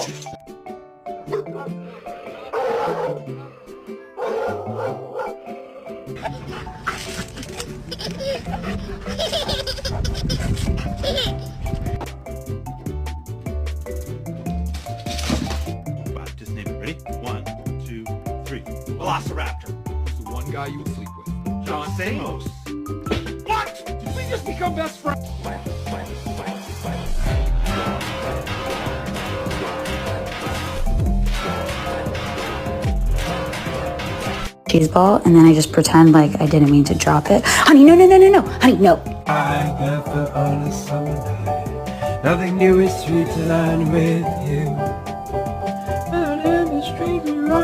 Wow, just name it. Ready? 1, 2, 3. Velociraptor. Who's the one guy you would sleep with? John Stamos. What? Did we just become best friends? Cheese ball, and then I just pretend like I didn't mean to drop it. Honey, no, honey, no. I never on a summer night. Nothing new is sweet to learn with you.